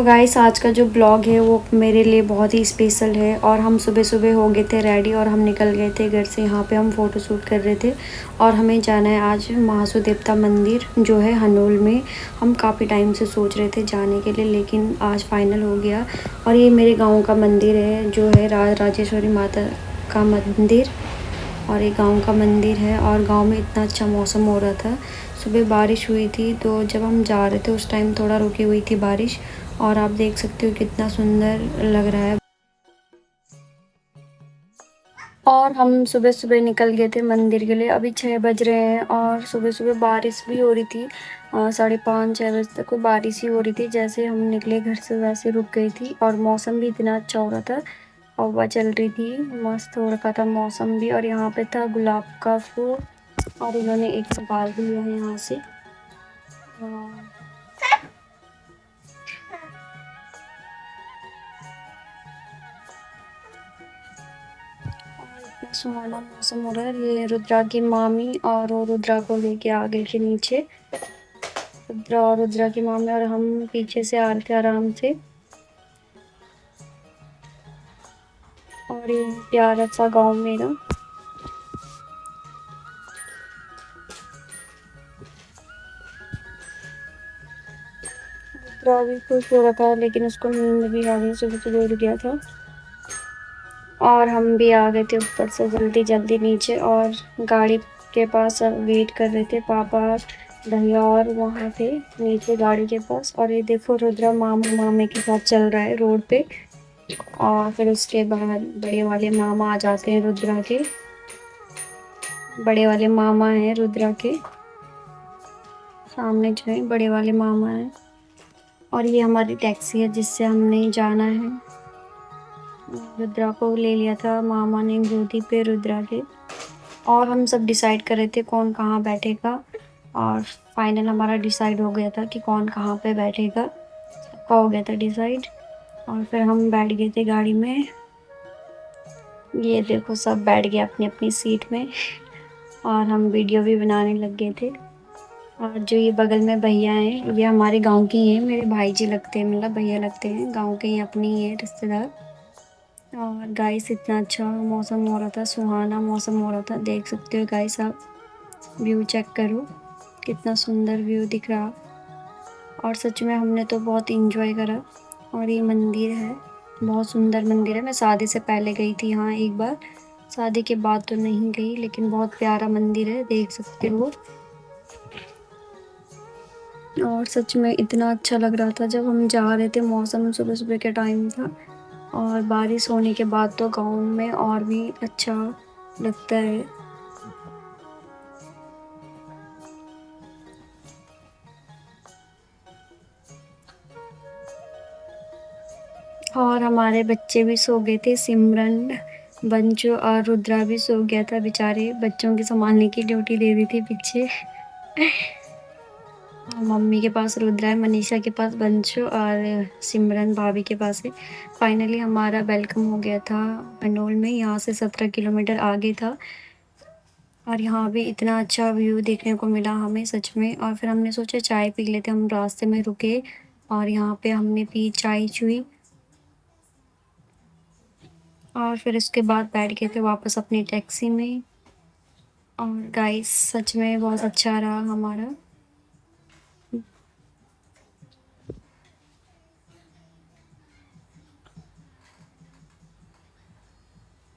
Guys आज का जो ब्लॉग है वो मेरे लिए बहुत ही स्पेशल है। और हम सुबह सुबह हो गए थे रेडी और हम निकल गए थे घर से। यहाँ पे हम फ़ोटो शूट कर रहे थे और हमें जाना है आज महासू देवता मंदिर जो है हनोल में। हम काफ़ी टाइम से सोच रहे थे जाने के लिए, लेकिन आज फाइनल हो गया। और ये मेरे गाँव का मंदिर है जो है राजेश्वरी माता का मंदिर। और ये गांव का मंदिर है और गांव में इतना अच्छा मौसम हो रहा था। सुबह बारिश हुई थी तो जब हम जा रहे थे उस टाइम थोड़ा रुकी हुई थी बारिश। और आप देख सकते हो कितना सुंदर लग रहा है। और हम सुबह सुबह निकल गए थे मंदिर के लिए। अभी 6 बज रहे हैं और सुबह सुबह बारिश भी हो रही थी। 5:30-6 बजे तक बारिश ही हो रही थी। जैसे हम निकले घर से वैसे रुक गई थी और मौसम भी इतना अच्छा हो रहा था। हवा चल रही थी, मस्त हो रखा था मौसम भी। और यहाँ पे था गुलाब का फूल और इन्होंने एक निकाल भी लिया है यहाँ से। इतना सुहाना मौसम हो रहा है। ये रुद्रा की मामी और वो रुद्रा को लेके आ गए थे नीचे। रुद्रा और रुद्रा की मामी और हम पीछे से आ रहे थे आराम से। और ये प्यारा सा गाँव मेरा। रुद्रा भी खुश हो रखा है लेकिन उसको नींद भी आ गई, सुबह सुबह उठ गया था। और हम भी आ गए थे ऊपर से जल्दी जल्दी नीचे और गाड़ी के पास वेट कर रहे थे पापा भैया और वहाँ थे नीचे गाड़ी के पास। और ये देखो रुद्रा मामा मामे के साथ चल रहा है रोड पे। और फिर उसके बाद बड़े वाले मामा आ जाते हैं रुद्रा के। बड़े वाले मामा हैं रुद्रा के सामने जो है बड़े वाले मामा हैं। और ये हमारी टैक्सी है जिससे हमने जाना है। रुद्रा को ले लिया था मामा ने गोदी पे रुद्रा के। और हम सब डिसाइड कर रहे थे कौन कहाँ बैठेगा। और फाइनल हमारा डिसाइड हो गया था कि कौन कहाँ पे बैठेगा। सबका हो गया था डिसाइड। और फिर हम बैठ गए थे गाड़ी में। ये देखो सब बैठ गए अपनी अपनी सीट में और हम वीडियो भी बनाने लग गए थे। और जो ये बगल में भैया हैं ये हमारे गांव के ही हैं, मेरे भाई जी लगते हैं, मतलब भैया लगते हैं, गांव के ही अपने ही हैं रिश्तेदार। और गाइस इतना अच्छा मौसम हो रहा था, सुहाना मौसम हो रहा था। देख सकते हो गाइस आप व्यू चेक करो कितना सुंदर व्यू दिख रहा। और सच में हमने तो बहुत इंजॉय करा। और ये मंदिर है, बहुत सुंदर मंदिर है। मैं शादी से पहले गई थी यहाँ एक बार, शादी के बाद तो नहीं गई, लेकिन बहुत प्यारा मंदिर है, देख सकते हो। और सच में इतना अच्छा लग रहा था जब हम जा रहे थे। मौसम सुबह सुबह के टाइम था और बारिश होने के बाद तो गाँव में और भी अच्छा लगता है। और हमारे बच्चे भी सो गए थे, सिमरन बंचू और रुद्रा भी सो गया था। बेचारे बच्चों की संभालने की ड्यूटी दे दी थी पीछे। मम्मी के पास रुद्रा है, मनीषा के पास बंचू और सिमरन भाभी के पास है। फाइनली हमारा वेलकम हो गया था हनोल में। यहाँ से 17 किलोमीटर आगे था। और यहाँ भी इतना अच्छा व्यू देखने को मिला हमें सच में। और फिर हमने सोचा चाय पी लेते, हम रास्ते में रुके और यहाँ पे हमने पी चाय चुई। और फिर उसके बाद बैठ गए थे वापस अपनी टैक्सी में। और गाइस सच में बहुत अच्छा रहा हमारा।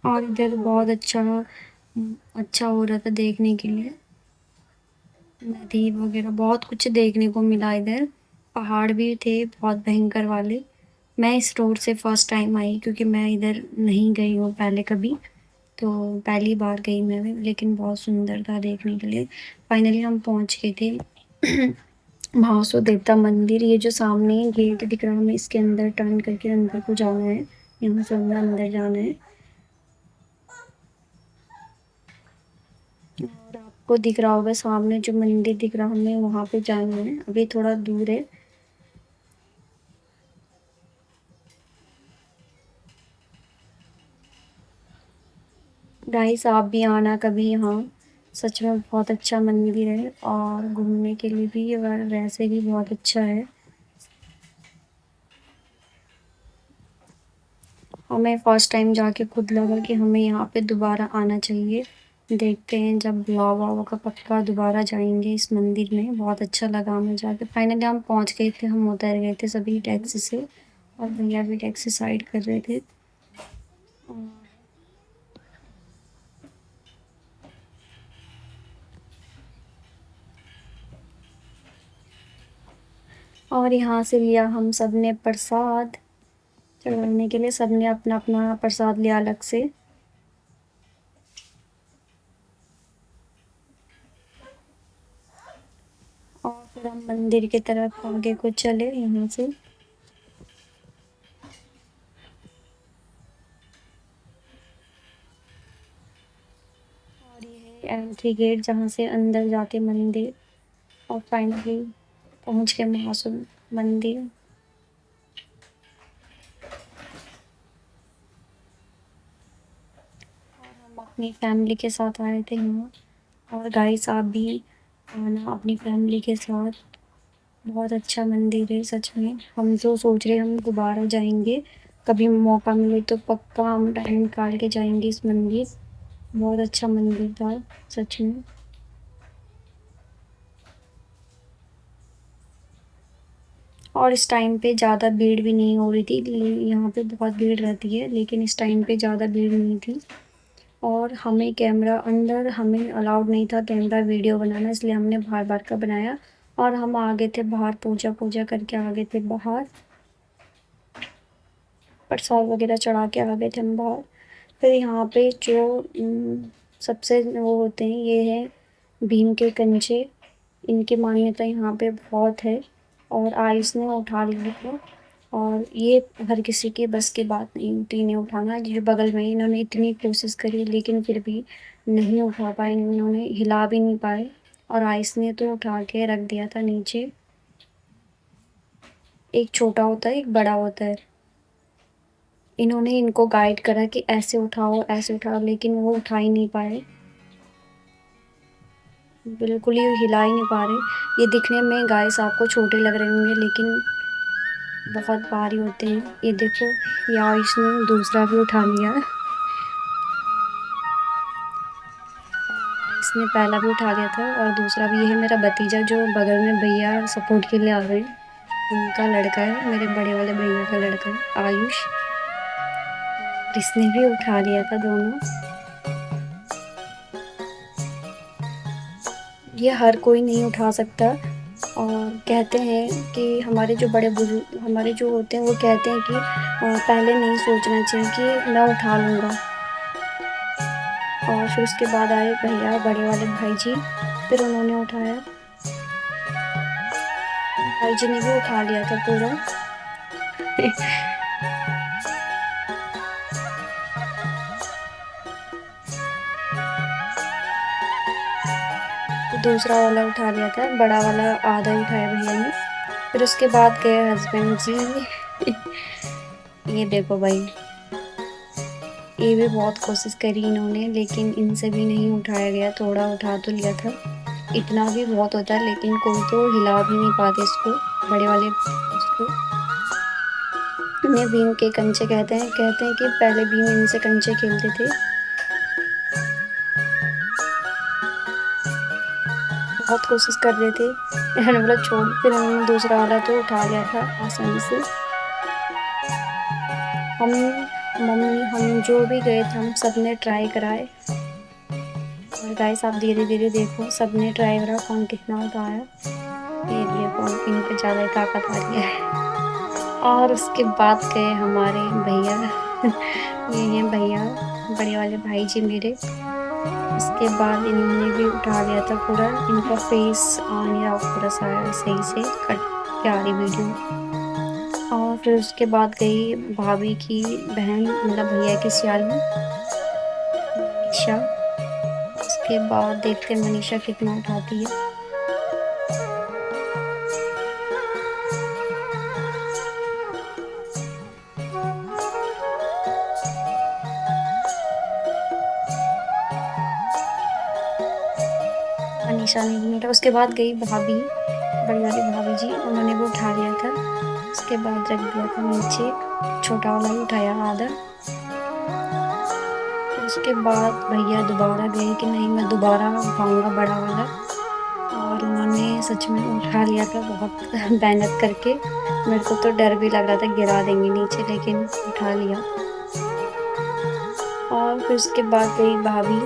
और इधर बहुत अच्छा हो रहा था देखने के लिए। नदी वगैरह बहुत कुछ देखने को मिला इधर। पहाड़ भी थे बहुत भयंकर वाले। मैं इस रोड से फर्स्ट टाइम आई क्योंकि मैं इधर नहीं गई हूँ पहले कभी। तो पहली बार गई मैं भी, लेकिन बहुत सुंदर था देखने के लिए। फाइनली हम पहुँच गए थे महासू देवता मंदिर। ये जो सामने गेट दिख रहा है हमें, इसके अंदर टर्न करके अंदर को जाना है। यहाँ से हमें अंदर जाना है। और आपको दिख रहा होगा सामने जो मंदिर दिख रहा है, हमें वहाँ पे जाना है। अभी थोड़ा दूर है। गाइस आप भी आना कभी यहाँ, सच में बहुत अच्छा मंदिर है और घूमने के लिए भी और वैसे भी बहुत अच्छा है। हमें फर्स्ट टाइम जाके खुद लगा कि हमें यहाँ पे दोबारा आना चाहिए। देखते हैं जब बुलावा होगा पक्का दोबारा जाएंगे इस मंदिर में। बहुत अच्छा लगा हमें जाके। फाइनली हम पहुँच गए थे, हम उतर गए थे सभी टैक्सी से और भैया भी टैक्सी साइड कर रहे थे। और यहाँ से लिया हम सब ने प्रसाद चढ़ाने के लिए। सब ने अपना अपना प्रसाद लिया अलग से। और फिर हम मंदिर की तरफ आगे को चले यहाँ से। और ये है एंट्री गेट जहाँ से अंदर जाते मंदिर। और फाइनली पहुँच गए महासुर मंदिर। और हम अपनी फैमिली के साथ आए थे यहाँ। और गाइस आप भी आना अपनी फैमिली के साथ। बहुत अच्छा मंदिर है सच में। हम तो सोच रहे हैं हम दोबारा जाएंगे, कभी मौका मिले तो पक्का हम टाइम निकाल के जाएंगे इस मंदिर। बहुत अच्छा मंदिर था सच में। और इस टाइम पे ज़्यादा भीड़ भी नहीं हो रही थी। यहाँ पे बहुत भीड़ रहती है लेकिन इस टाइम पे ज़्यादा भीड़ नहीं थी। और हमें कैमरा अंदर हमें अलाउड नहीं था कैमरा वीडियो बनाना, इसलिए हमने बाहर बाहर का बनाया। और हम आ गए थे बाहर, पूजा पूजा करके आ गए थे बाहर। प्रसाद वगैरह चढ़ा के आ गए थे हम बाहर। फिर यहाँ पे जो सबसे वो होते हैं ये हैं भीम के कंचे। इनकी मान्यता यहाँ पे बहुत है। और आयुष ने उठा लिया था। और ये हर किसी के बस की बात नहीं होती इन्हें उठाना। जो बगल में इन्होंने इतनी कोशिश करी लेकिन फिर भी नहीं उठा पाए, इन्होंने हिला भी नहीं पाए। और आयुष ने तो उठा के रख दिया था नीचे। एक छोटा होता है एक बड़ा होता है। इन्होंने इनको गाइड करा कि ऐसे उठाओ लेकिन वो उठा ही नहीं पाए। बिल्कुल ही हिला ही नहीं पा रहे। ये दिखने में गाइस आपको छोटे लग रहे होंगे लेकिन बहुत भारी होते हैं। ये देखो या इसने दूसरा भी उठा लिया। इसने पहला भी उठा लिया था और दूसरा भी। ये है मेरा भतीजा जो बगल में भैया सपोर्ट के लिए आ गए, उनका लड़का है, मेरे बड़े वाले भैया का लड़का है आयुष। इसने भी उठा लिया था दोनों। ये हर कोई नहीं उठा सकता। और कहते हैं कि हमारे जो बड़े बुजुर्ग हमारे जो होते हैं वो कहते हैं कि पहले नहीं सोचना चाहिए कि मैं उठा लूँगा। और फिर उसके बाद आए भैया बड़े वाले भाई जी, फिर उन्होंने उठाया। भाई जी ने भी उठा लिया था पूरा। दूसरा वाला उठा लिया था, बड़ा वाला आधा ही उठाया भैया ने। फिर उसके बाद गए हस्बैंड जी। ये देखो भाई, ये भी बहुत कोशिश करी इन्होंने लेकिन इनसे भी नहीं उठाया गया। थोड़ा उठा तो लिया था, इतना भी बहुत होता है लेकिन कोई तो हिला भी नहीं पाते इसको, बड़े वाले उसको। इन्हें भीम के कंचे कहते हैं कि पहले भीम इनसे कंचे खेलते थे। बहुत कोशिश कर रहे थे, इन्होंने बोला छोड़। फिर इन्होंने दूसरा वाला तो उठा लिया था आसानी से। हम मम्मी हम जो भी गए थे हम सब ने ट्राई कराए। और गाइस आप धीरे धीरे देखो, सब ने ट्राई करा कौन कितना उठाया। ये देखो इन पे ज़्यादा ताकत आ रही है। और उसके बाद गए हमारे भैया। ये हैं भैया बड़े वाले भाई जी मेरे। उसके बाद इन्होंने भी उठा लिया था पूरा। इनका फेस आ नहीं रहा पूरा सारा सही से कट के आ रही वीडियो। और फिर उसके बाद गई भाभी की बहन मतलब भैया की सियाली मनीषा। उसके बाद देखते मनीषा कितना उठाती है। मनीषा ने भी उठा। उसके बाद गई भाभी बड़ी वाली भाभी जी, उन्होंने भी उठा लिया था। उसके बाद रख दिया था नीचे, छोटा वाला ही उठाया आधा। उसके बाद भैया दोबारा गए कि नहीं मैं दोबारा उठाऊँगा बड़ा वाला, और उन्होंने सच में उठा लिया था बहुत मेहनत करके। मेरे को तो डर भी लग रहा था गिरा देंगे नीचे, लेकिन उठा लिया। और फिर उसके बाद गई भाभी,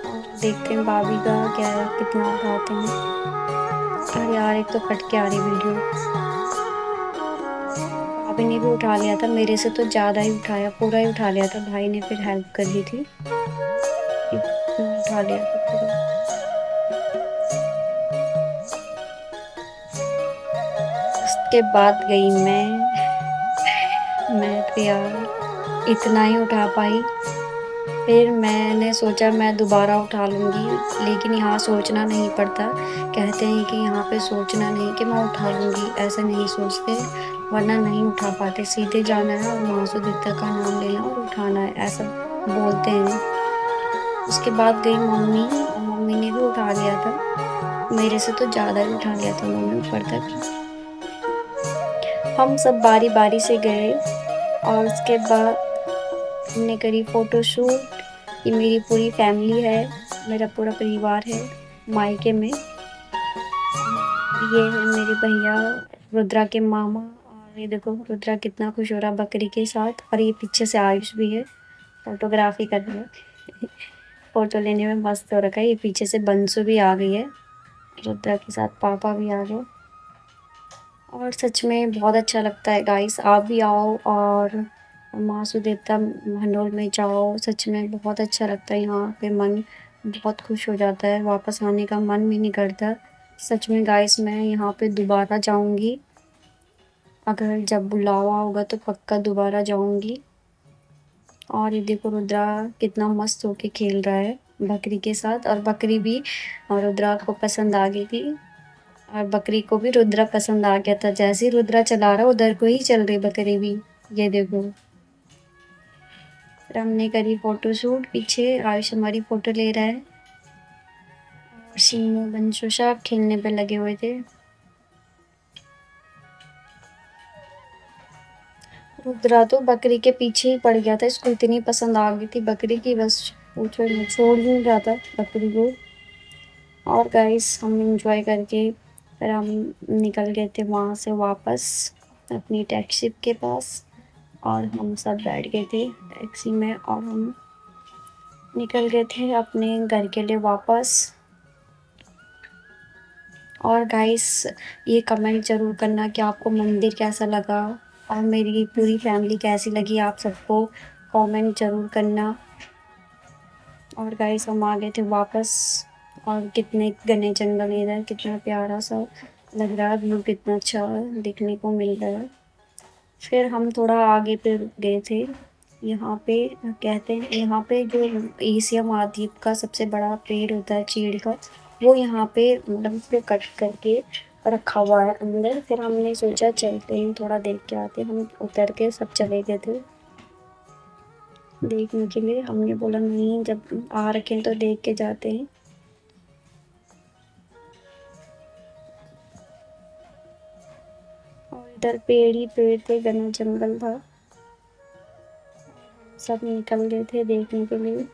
और देखते हैं भाभी का क्या कितना उठाते हैं। अरे यार एक तो कट के आ रही वीडियो। भाभी ने भी उठा लिया था, मेरे से तो ज़्यादा ही उठाया, पूरा ही उठा लिया था। भाई ने फिर हेल्प कर दी थी, इतना उठा लिया था पूरा। उसके बाद गई मैं तो यार इतना ही उठा पाई। फिर मैंने सोचा मैं दोबारा उठा लूँगी, लेकिन यहाँ सोचना नहीं पड़ता। कहते हैं कि यहाँ पे सोचना नहीं कि मैं उठा लूँगी, ऐसा नहीं सोचते, वरना नहीं उठा पाते। सीधे जाना है और महासुदित्ता का नाम लेना और उठाना है, ऐसा बोलते हैं। उसके बाद गई मम्मी, और मम्मी ने भी उठा लिया था। मेरे से तो ज़्यादा ही उठा लिया था उन्होंने ऊपर तक। हम सब बारी-बारी से गए, और उसके बाद हमने करी फ़ोटोशूट। ये मेरी पूरी फैमिली है, मेरा पूरा परिवार है मायके में। ये है मेरे भैया, रुद्रा के मामा, और ये देखो रुद्रा कितना खुश हो रहा बकरी के साथ। और ये पीछे से आयुष भी है, फोटोग्राफी कर रही है फोटो लेने में मस्त हो रखा है। ये पीछे से बंसु भी आ गई है, रुद्रा के साथ पापा भी आ गए। और सच में बहुत अच्छा लगता है गाइस, आप भी आओ और महासुदेवता महनोल में जाओ। सच में बहुत अच्छा लगता है, यहाँ पे मन बहुत खुश हो जाता है, वापस आने का मन भी नहीं करता। सच में गाइस मैं यहाँ पे दोबारा जाऊँगी, अगर जब बुलावा होगा तो पक्का दोबारा जाऊँगी। और ये देखो रुद्रा कितना मस्त होके खेल रहा है बकरी के साथ, और बकरी भी रुद्रा को पसंद आ गई थी, और बकरी को भी रुद्रा पसंद आ गया था। जैसे ही रुद्रा चला रहा उधर को ही चल रही बकरी भी, ये देखो। फिर हमने करी फोटोशूट, पीछे आयुष हमारी फोटो ले रहा है, और सीमू बंशु सब खेलने पे लगे हुए थे। रुद्रा तो बकरी के पीछे ही पड़ गया था, इसको इतनी पसंद आ गई थी बकरी की, बस पूछो ही मत, छोड़ ही नहीं रहा था बकरी को। और गाइस हम इंजॉय करके फिर हम निकल गए थे वहाँ से वापस अपनी टैक्सी के पास, और हम सब बैठ गए थे टैक्सी में, और हम निकल गए थे अपने घर के लिए वापस। और गाइस ये कमेंट ज़रूर करना कि आपको मंदिर कैसा लगा, और मेरी पूरी फैमिली कैसी लगी, आप सबको कमेंट ज़रूर करना। और गाइस हम आ गए थे वापस, और कितने घने जंगल इधर, कितना प्यारा सा लग रहा है, व्यू कितना अच्छा देखने को मिल रहा है। फिर हम थोड़ा आगे पे गए थे, यहाँ पे कहते हैं यहाँ पे जो एशिया महाद्वीप का सबसे बड़ा पेड़ होता है चीड़ का, वो यहाँ पे मतलब उसको कट करके रखा हुआ है अंदर। फिर हमने सोचा चलते हैं थोड़ा देख के आते हैं, हम उतर के सब चले गए थे देखने के लिए। हमने बोला नहीं जब आ रखे हैं तो देख के जाते हैं। और इधर पेड़ ही पेड़ थे, घना जंगल था, सब निकल गए थे देखने के लिए।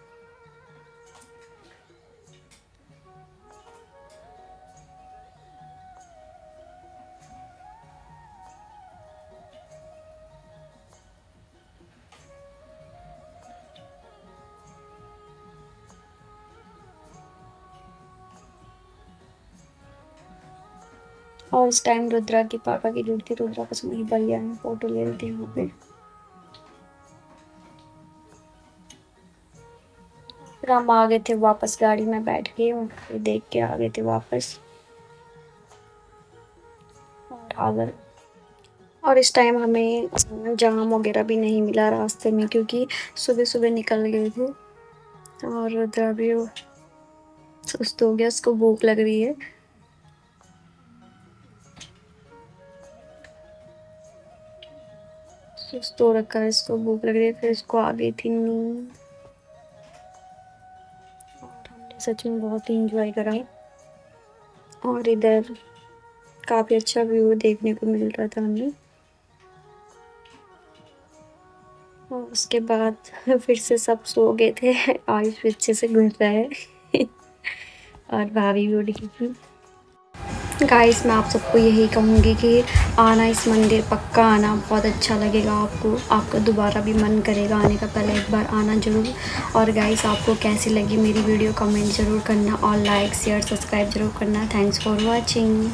और इस टाइम रुद्रा के पापा की ड्यूटी थी, रुद्रा बस वहीं भैया हैं, फोटो ले रहे थे यहाँ पे। फिर हम आ गए थे वापस, गाड़ी में बैठ के फिर देख के आ गए थे वापस, और आ गए। और इस टाइम हमें जाम वगैरह भी नहीं मिला रास्ते में, क्योंकि सुबह सुबह निकल गए थे। और रुद्रा भी सुस्त हो गया, उसको भूख लग रही है। सुस्त हो रखा है, इसको भूख लग रही है, फिर इसको आ गई थी नींद। और हमने सच में बहुत ही इंजॉय करा। और इधर काफ़ी अच्छा व्यू देखने को मिल रहा था हमें। और उसके बाद फिर से सब सो गए थे। आयुष पीछे से घूर रहा है और भाभी भी उठ गई थी। गाइस मैं आप सबको यही कहूँगी कि आना इस मंदिर, पक्का आना, बहुत अच्छा लगेगा आपको। आपका दोबारा भी मन करेगा आने का, पहले एक बार आना ज़रूर। और गाइस आपको कैसी लगी मेरी वीडियो कमेंट ज़रूर करना और लाइक शेयर सब्सक्राइब ज़रूर करना। Thanks for watching.